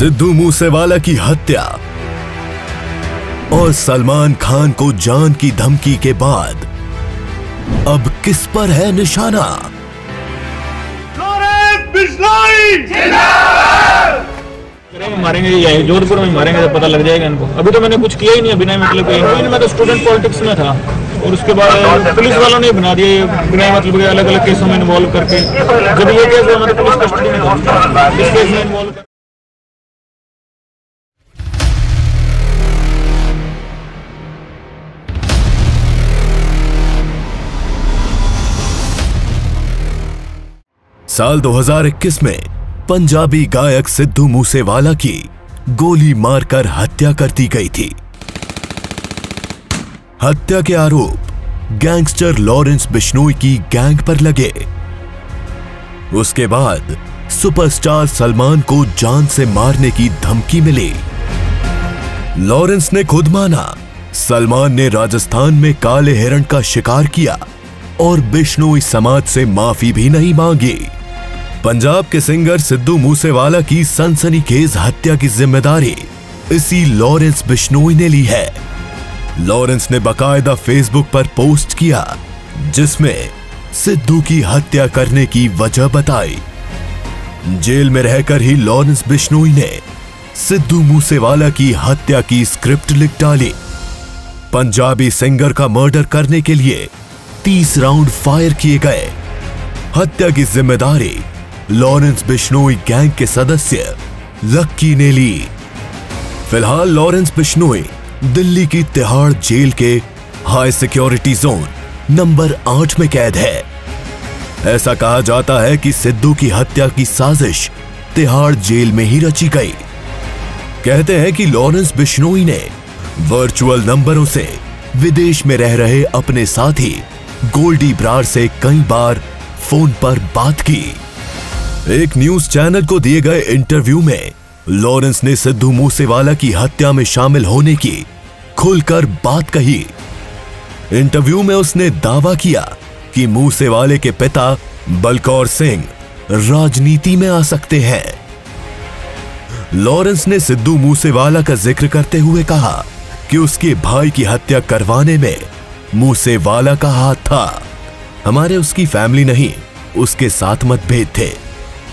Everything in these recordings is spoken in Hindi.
सिद्धू मूसेवाला की हत्या और सलमान खान को जान की धमकी के बाद अब किस पर है निशाना? मारेंगे या जोधपुर में मारेंगे तो पता लग जाएगा इनको। अभी तो मैंने कुछ किया ही नहीं, बिना मतलब के। मैं तो स्टूडेंट पॉलिटिक्स में था और उसके बाद पुलिस वालों ने बना दिए बिना मतलब के अलग अलग केसों में इन्वॉल्व करके। जब ये केस हुआ मैं तो पुलिस कस्टडी में था, इस केस में इन्वॉल्व। साल 2021 में पंजाबी गायक सिद्धू मूसेवाला की गोली मारकर हत्या कर दी गई थी। हत्या के आरोप गैंगस्टर लॉरेंस बिश्नोई की गैंग पर लगे। उसके बाद सुपरस्टार सलमान को जान से मारने की धमकी मिली। लॉरेंस ने खुद माना सलमान ने राजस्थान में काले हिरण का शिकार किया और बिश्नोई समाज से माफी भी नहीं मांगी। पंजाब के सिंगर सिद्धू मूसेवाला की सनसनीखेज हत्या की जिम्मेदारी इसी लॉरेंस बिश्नोई ने ली है। लॉरेंस ने बकायदा फेसबुक पर पोस्ट किया जिसमें सिद्धू की हत्या करने की वजह बताई। जेल में रहकर ही लॉरेंस बिश्नोई ने सिद्धू मूसेवाला की हत्या की स्क्रिप्ट लिख डाली। पंजाबी सिंगर का मर्डर करने के लिए 30 राउंड फायर किए गए। हत्या की जिम्मेदारी लॉरेंस बिश्नोई गैंग के सदस्य लक्की ने ली। फिलहाल लॉरेंस बिश्नोई दिल्ली की तिहाड़ जेल के हाई सिक्योरिटी जोन नंबर 8 में कैद है। ऐसा कहा जाता है कि सिद्धू की हत्या की साजिश तिहाड़ जेल में ही रची गई। कहते हैं कि लॉरेंस बिश्नोई ने वर्चुअल नंबरों से विदेश में रह रहे अपने साथी गोल्डी ब्रार से कई बार फोन पर बात की। एक न्यूज चैनल को दिए गए इंटरव्यू में लॉरेंस ने सिद्धू मूसेवाला की हत्या में शामिल होने की खुलकर बात कही। इंटरव्यू में उसने दावा किया कि मूसेवाले के पिता बलकौर सिंह राजनीति में आ सकते हैं। लॉरेंस ने सिद्धू मूसेवाला का जिक्र करते हुए कहा कि उसके भाई की हत्या करवाने में मूसेवाला का हाथ था। हमारे उसकी फैमिली नहीं, उसके साथ मतभेद थे।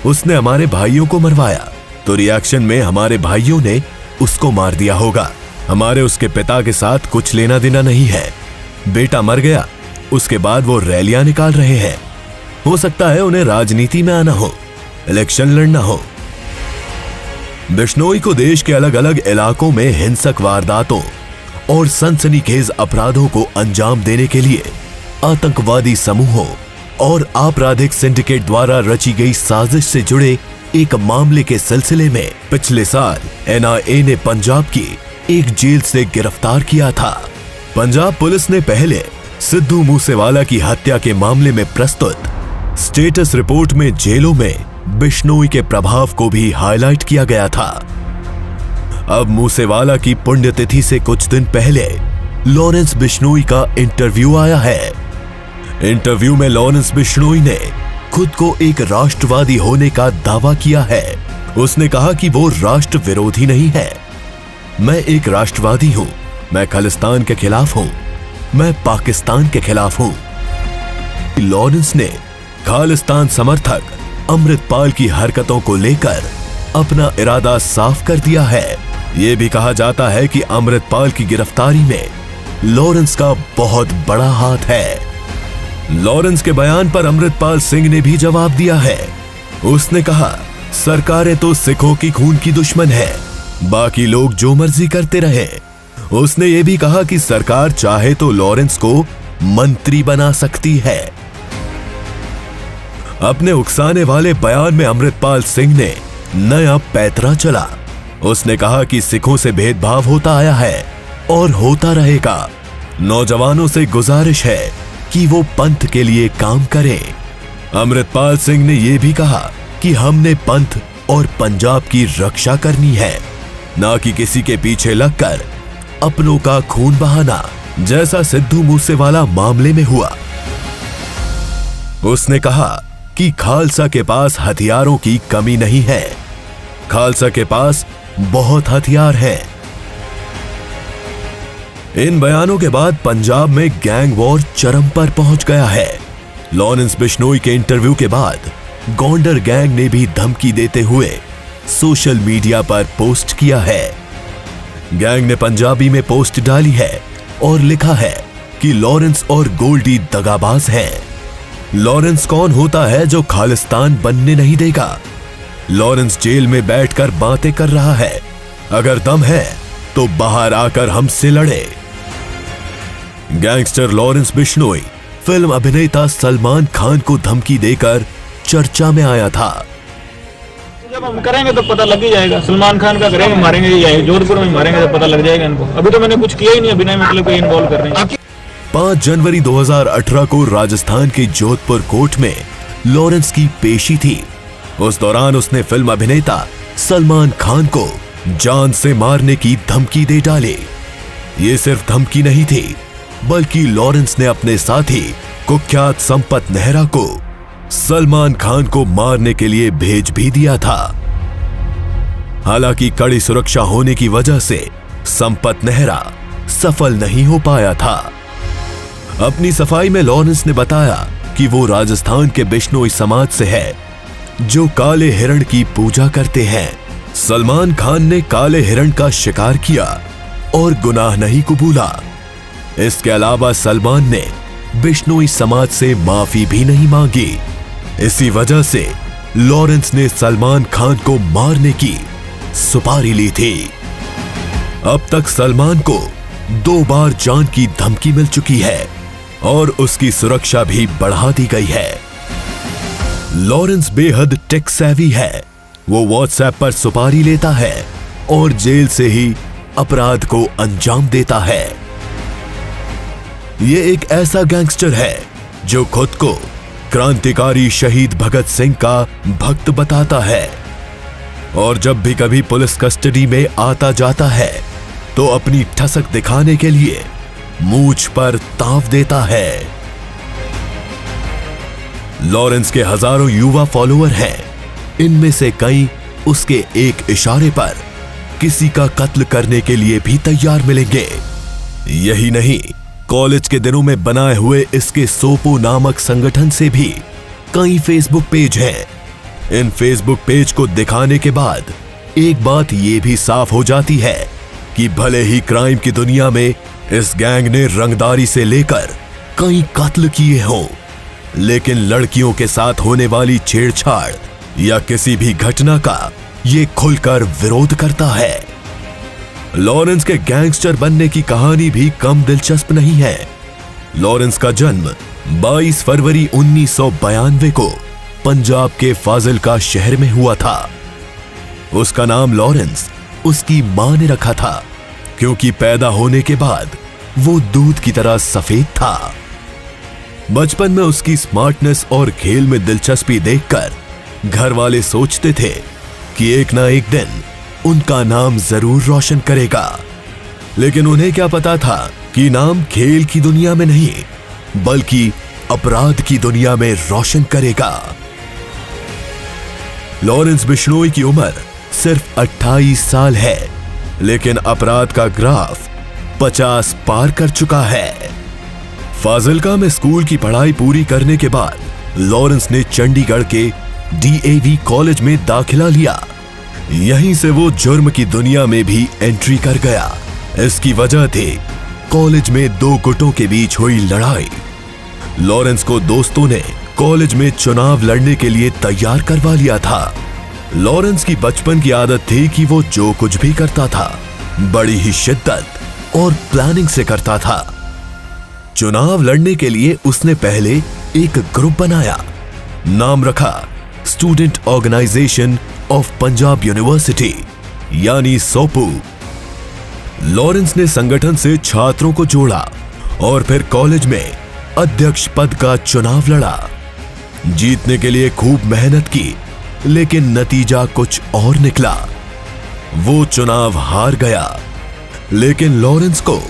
उसने हमारे भाइयों को मरवाया तो रिएक्शन में हमारे भाइयों ने उसको मार दिया होगा। हमारे उसके पिता के साथ कुछ लेना देना नहीं है। बेटा मर गया, उसके बाद वो रैलियां निकाल रहे हैं। हो सकता है उन्हें राजनीति में आना हो, इलेक्शन लड़ना हो। बिश्नोई को देश के अलग अलग इलाकों में हिंसक वारदातों और सनसनीखेज अपराधों को अंजाम देने के लिए आतंकवादी समूहों और आपराधिक सिंडिकेट द्वारा रची गई साजिश से जुड़े एक मामले के सिलसिले में पिछले साल NIA ने पंजाब की एक जेल से गिरफ्तार किया था। पंजाब पुलिस ने पहले सिद्धू मूसेवाला की हत्या के मामले में प्रस्तुत स्टेटस रिपोर्ट में जेलों में बिश्नोई के प्रभाव को भी हाईलाइट किया गया था। अब मूसेवाला की पुण्यतिथि से कुछ दिन पहले लॉरेंस बिश्नोई का इंटरव्यू आया है। इंटरव्यू में लॉरेंस बिश्नोई ने खुद को एक राष्ट्रवादी होने का दावा किया है। उसने कहा कि वो राष्ट्र विरोधी नहीं है। मैं एक राष्ट्रवादी हूं, मैं खालिस्तान के खिलाफ हूं, मैं पाकिस्तान के खिलाफ हूं। लॉरेंस ने खालिस्तान समर्थक अमृतपाल की हरकतों को लेकर अपना इरादा साफ कर दिया है। यह भी कहा जाता है कि अमृतपाल की गिरफ्तारी में लॉरेंस का बहुत बड़ा हाथ है। लॉरेंस के बयान पर अमृतपाल सिंह ने भी जवाब दिया है। उसने कहा, सरकारें तो सिखों की खून की दुश्मन है, बाकी लोग जो मर्जी करते रहे। उसने ये भी कहा कि सरकार चाहे तो लॉरेंस को मंत्री बना सकती है। अपने उकसाने वाले बयान में अमृतपाल सिंह ने नया पैतरा चला। उसने कहा कि सिखों से भेदभाव होता आया है और होता रहेगा। नौजवानों से गुजारिश है कि वो पंथ के लिए काम करें। अमृतपाल सिंह ने यह भी कहा कि हमने पंथ और पंजाब की रक्षा करनी है, ना कि किसी के पीछे लगकर अपनों का खून बहाना, जैसा सिद्धू मूसेवाला मामले में हुआ। उसने कहा कि खालसा के पास हथियारों की कमी नहीं है। खालसा के पास बहुत हथियार हैं। इन बयानों के बाद पंजाब में गैंग वॉर चरम पर पहुंच गया है। लॉरेंस बिश्नोई के इंटरव्यू के बाद गोंडर गैंग ने भी धमकी देते हुए सोशल मीडिया पर पोस्ट किया है। गैंग ने पंजाबी में पोस्ट डाली है और लिखा है कि लॉरेंस और गोल्डी दगाबाज हैं। लॉरेंस कौन होता है जो खालिस्तान बनने नहीं देगा? लॉरेंस जेल में बैठकर बातें कर रहा है। अगर दम है तो बाहर आकर हमसे लड़े। गैंगस्टर लॉरेंस बिश्नोई फिल्म अभिनेता सलमान खान को धमकी देकर चर्चा में आया था। जब हम करेंगे तो पता लग ही जाएगा। सलमान खान का करेंगे, मारेंगे, या जोधपुर में मारेंगे तो पता लग जाएगा इनको। अभी तो मैंने कुछ किया ही नहीं, बिना मतलब को इन्वॉल्व कर रहे हैं। 5 जनवरी 2018 को राजस्थान के जोधपुर कोर्ट में लॉरेंस की पेशी थी। उस दौरान उसने फिल्म अभिनेता सलमान खान को जान से मारने की धमकी दे डाली। ये सिर्फ धमकी नहीं थी, बल्कि लॉरेंस ने अपने साथी कुख्यात संपत नेहरा को सलमान खान को मारने के लिए भेज भी दिया था। हालांकि कड़ी सुरक्षा होने की वजह से संपत नेहरा सफल नहीं हो पाया था। अपनी सफाई में लॉरेंस ने बताया कि वो राजस्थान के बिश्नोई समाज से है, जो काले हिरण की पूजा करते हैं। सलमान खान ने काले हिरण का शिकार किया और गुनाह नहीं कबूला। इसके अलावा सलमान ने बिश्नोई समाज से माफी भी नहीं मांगी। इसी वजह से लॉरेंस ने सलमान खान को मारने की सुपारी ली थी। अब तक सलमान को 2 बार जान की धमकी मिल चुकी है और उसकी सुरक्षा भी बढ़ा दी गई है। लॉरेंस बेहद टेक सेवी है। वो व्हाट्सएप पर सुपारी लेता है और जेल से ही अपराध को अंजाम देता है। ये एक ऐसा गैंगस्टर है जो खुद को क्रांतिकारी शहीद भगत सिंह का भक्त बताता है और जब भी कभी पुलिस कस्टडी में आता जाता है तो अपनी ठसक दिखाने के लिए मूंछ पर ताव देता है। लॉरेंस के हजारों युवा फॉलोअर हैं। इनमें से कई उसके एक इशारे पर किसी का कत्ल करने के लिए भी तैयार मिलेंगे। यही नहीं, कॉलेज के दिनों में बनाए हुए इसके सोपो नामक संगठन से भी कई फेसबुक पेज हैं। इन फेसबुक पेज को दिखाने के बाद एक बात यह भी साफ हो जाती है कि भले ही क्राइम की दुनिया में इस गैंग ने रंगदारी से लेकर कई कत्ल किए हों, लेकिन लड़कियों के साथ होने वाली छेड़छाड़ या किसी भी घटना का ये खुलकर विरोध करता है। लॉरेंस के गैंगस्टर बनने की कहानी भी कम दिलचस्प नहीं है। लॉरेंस का जन्म 22 फरवरी 1992 को पंजाब के फाजिलका शहर में हुआ था। उसका नाम लॉरेंस उसकी मां ने रखा था क्योंकि पैदा होने के बाद वो दूध की तरह सफेद था। बचपन में उसकी स्मार्टनेस और खेल में दिलचस्पी देखकर घर वाले सोचते थे कि एक ना एक दिन उनका नाम जरूर रोशन करेगा, लेकिन उन्हें क्या पता था कि नाम खेल की दुनिया में नहीं बल्कि अपराध की दुनिया में रोशन करेगा। लॉरेंस बिश्नोई की उम्र सिर्फ 28 साल है, लेकिन अपराध का ग्राफ 50 पार कर चुका है। फाजिलका में स्कूल की पढ़ाई पूरी करने के बाद लॉरेंस ने चंडीगढ़ के DAV कॉलेज में दाखिला लिया। यहीं से वो जुर्म की दुनिया में भी एंट्री कर गया। इसकी वजह थी कॉलेज में 2 गुटों के बीच हुई लड़ाई। लॉरेंस को दोस्तों ने कॉलेज में चुनाव लड़ने के लिए तैयार करवा लिया था। लॉरेंस की बचपन की आदत थी कि वो जो कुछ भी करता था बड़ी ही शिद्दत और प्लानिंग से करता था। चुनाव लड़ने के लिए उसने पहले एक ग्रुप बनाया, नाम रखा student organisation of Punjab university यानी सोपू। लॉरेंस ने संगठन से छात्रों को जोड़ा और फिर कॉलेज में अध्यक्ष पद का चुनाव लड़ा। जीतने के लिए खूब मेहनत की, लेकिन नतीजा कुछ और निकला। वो चुनाव हार गया, लेकिन लॉरेंस को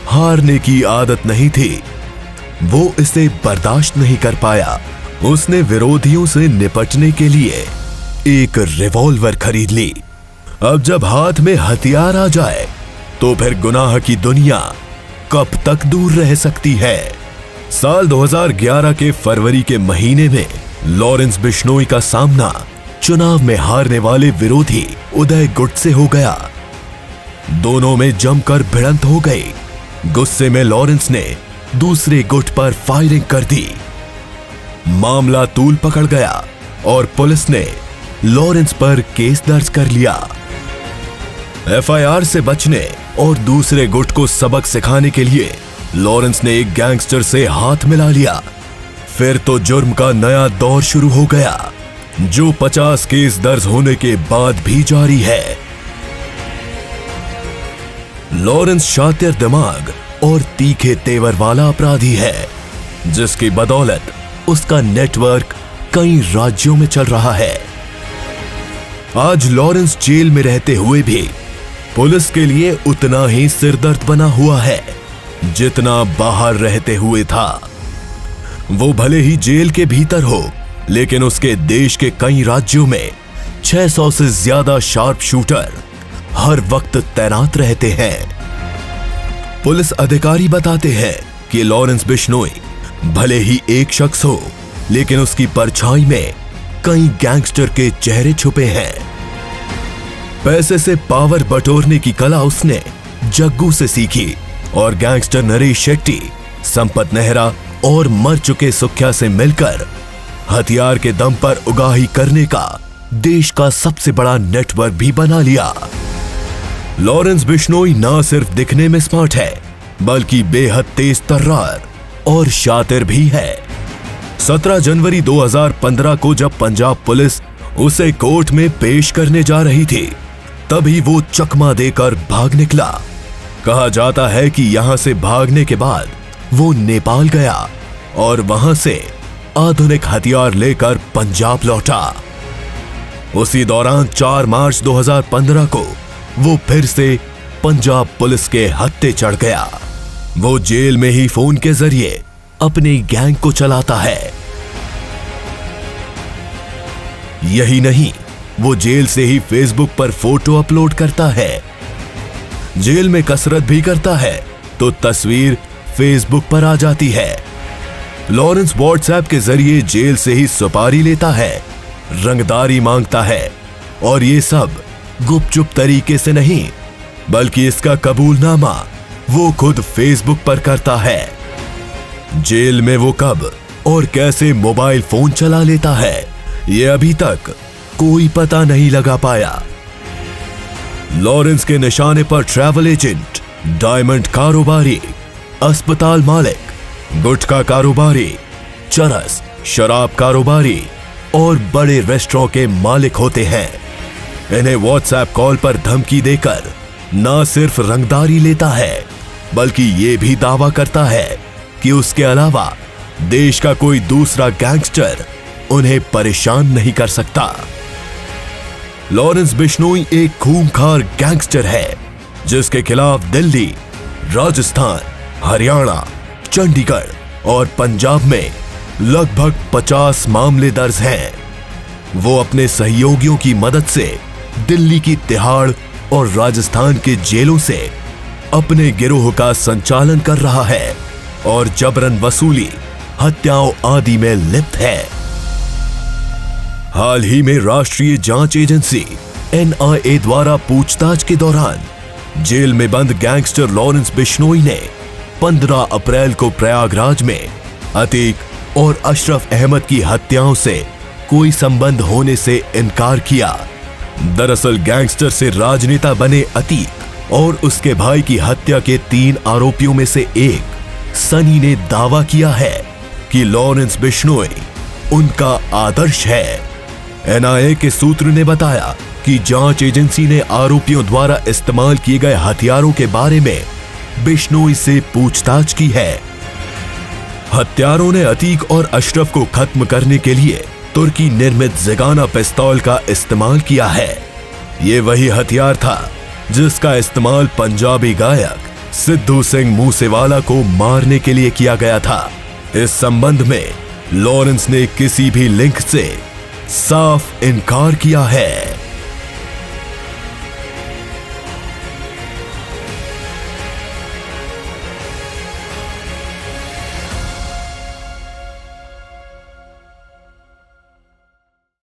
हारने की आदत नहीं थी। वो इसे बर्दाश्त नहीं कर पाया। उसने विरोधियों से निपटने के लिए एक रिवॉल्वर खरीद ली। अब जब हाथ में हथियार आ जाए तो फिर गुनाह की दुनिया कब तक दूर रह सकती है। साल 2011 के फरवरी के महीने में लॉरेंस बिश्नोई का सामना चुनाव में हारने वाले विरोधी उदय गुट से हो गया। दोनों में जमकर भिड़ंत हो गई। गुस्से में लॉरेंस ने दूसरे गुट पर फायरिंग कर दी। मामला तूल पकड़ गया और पुलिस ने लॉरेंस पर केस दर्ज कर लिया। एफआईआर से बचने और दूसरे गुट को सबक सिखाने के लिए लॉरेंस ने एक गैंगस्टर से हाथ मिला लिया। फिर तो जुर्म का नया दौर शुरू हो गया, जो 50 केस दर्ज होने के बाद भी जारी है। लॉरेंस शातिर दिमाग और तीखे तेवर वाला अपराधी है, जिसकी बदौलत उसका नेटवर्क कई राज्यों में चल रहा है। आज लॉरेंस जेल में रहते हुए भी पुलिस के लिए उतना ही सिरदर्द बना हुआ है जितना बाहर रहते हुए था। वो भले ही जेल के भीतर हो, लेकिन उसके देश के कई राज्यों में 600 से ज्यादा शार्प शूटर हर वक्त तैनात रहते हैं। पुलिस अधिकारी बताते हैं कि लॉरेंस बिश्नोई भले ही एक शख्स हो, लेकिन उसकी परछाई में कई गैंगस्टर के चेहरे छुपे हैं। पैसे से पावर बटोरने की कला उसने जग्गू से सीखी और गैंगस्टर नरेश शेट्टी, संपत नेहरा और मर चुके सुख्या से मिलकर हथियार के दम पर उगाही करने का देश का सबसे बड़ा नेटवर्क भी बना लिया। लॉरेंस बिश्नोई ना सिर्फ दिखने में स्मार्ट है, बल्कि बेहद तेज तर्रार और शातिर भी है। 17 जनवरी 2015 को जब पंजाब पुलिस उसे कोर्ट में पेश करने जा रही थी, तभी वो चकमा देकर भाग निकला। कहा जाता है कि यहां से भागने के बाद वो नेपाल गया और वहां से आधुनिक हथियार लेकर पंजाब लौटा। उसी दौरान 4 मार्च 2015 को वो फिर से पंजाब पुलिस के हत्थे चढ़ गया। वो जेल में ही फोन के जरिए अपने गैंग को चलाता है। यही नहीं, वो जेल से ही फेसबुक पर फोटो अपलोड करता है। जेल में कसरत भी करता है तो तस्वीर फेसबुक पर आ जाती है। लॉरेंस व्हाट्सएप के जरिए जेल से ही सुपारी लेता है, रंगदारी मांगता है, और ये सब गुपचुप तरीके से नहीं, बल्कि इसका कबूलनामा वो खुद फेसबुक पर करता है। जेल में वो कब और कैसे मोबाइल फोन चला लेता है, ये अभी तक कोई पता नहीं लगा पाया। लॉरेंस के निशाने पर ट्रैवल एजेंट, डायमंड कारोबारी, अस्पताल मालिक, गुटखा कारोबारी, चरस, शराब कारोबारी और बड़े रेस्टोरेंट के मालिक होते हैं। इन्हें व्हाट्सएप कॉल पर धमकी देकर न सिर्फ रंगदारी लेता है, बल्कि ये भी दावा करता है कि उसके अलावा देश का कोई दूसरा गैंगस्टर उन्हें परेशान नहीं कर सकता। लॉरेंस बिश्नोई एक खूंखार गैंगस्टर है, जिसके खिलाफ दिल्ली, राजस्थान, हरियाणा, चंडीगढ़ और पंजाब में लगभग 50 मामले दर्ज हैं। वो अपने सहयोगियों की मदद से दिल्ली की तिहाड़ और राजस्थान के जेलों से अपने गिरोह का संचालन कर रहा है और जबरन वसूली, हत्याओं आदि में लिप्त है। हाल ही में राष्ट्रीय जांच एजेंसी NIA द्वारा पूछताछ के दौरान जेल में बंद गैंगस्टर लॉरेंस बिश्नोई ने 15 अप्रैल को प्रयागराज में अतीक और अशरफ अहमद की हत्याओं से कोई संबंध होने से इनकार किया। दरअसल गैंगस्टर से राजनेता बने अतीक और उसके भाई की हत्या के 3 आरोपियों में से एक सनी ने दावा किया है कि लॉरेंस बिश्नोई उनका आदर्श है। NIA के सूत्र ने बताया कि जांच एजेंसी ने आरोपियों द्वारा इस्तेमाल किए गए हथियारों के बारे में बिश्नोई से पूछताछ की है। हत्यारों ने अतीक और अशरफ को खत्म करने के लिए तुर्की निर्मित ज़िगाना पिस्तौल का इस्तेमाल किया है। ये वही हथियार था जिसका इस्तेमाल पंजाबी गायक सिद्धू सिंह मूसेवाला को मारने के लिए किया गया था। इस संबंध में लॉरेंस ने किसी भी लिंक से साफ इनकार किया है।